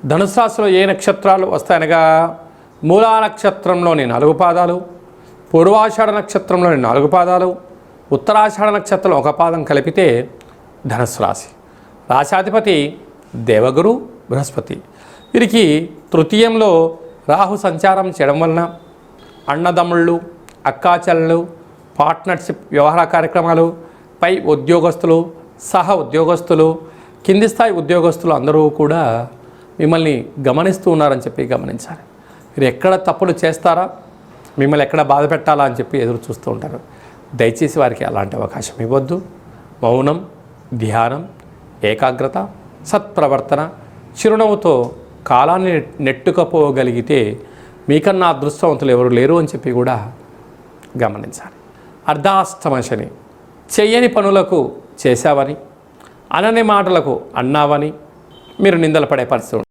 ధనుసు రాశిలో ఏ నక్షత్రాలు వస్తాయనగా మూలా నక్షత్రంలోని 4 పాదాలు, పూర్వాషాఢ నక్షత్రంలోని 4 పాదాలు, ఉత్తరాషాఢ నక్షత్రం 1 పాదం కలిపితే ధనుసు రాశి. రాశాధిపతి దేవగురు బృహస్పతి. వీరికి తృతీయంలో రాహు సంచారం చేయడం వలన అన్నదమ్ముళ్ళు, అక్కాచెల్లెళ్ళు, పార్ట్నర్షిప్ వ్యవహార కార్యక్రమాలు, పై ఉద్యోగస్తులు, సహ ఉద్యోగస్తులు, కింది స్థాయి ఉద్యోగస్తులు అందరూ కూడా మిమ్మల్ని గమనిస్తూ ఉన్నారని చెప్పి గమనించాలి. మీరు ఎక్కడ తప్పులు చేస్తారా, మిమ్మల్ని ఎక్కడ బాధ పెట్టాలా అని చెప్పి ఎదురు చూస్తూ ఉంటారు. దయచేసి వారికి అలాంటి అవకాశం ఇవ్వద్దు. మౌనం, ధ్యానం, ఏకాగ్రత, సత్ప్రవర్తన, చిరునవ్వుతో కాలాన్ని నెట్టుకపోగలిగితే మీకన్నా అదృష్టవంతులు ఎవరు లేరు అని చెప్పి కూడా గమనించాలి. అర్ధాష్టమ శని. చెయ్యని పనులకు చేశావని, అనని మాటలకు అన్నావని మీరు నిందలు పడే పరిస్థితి.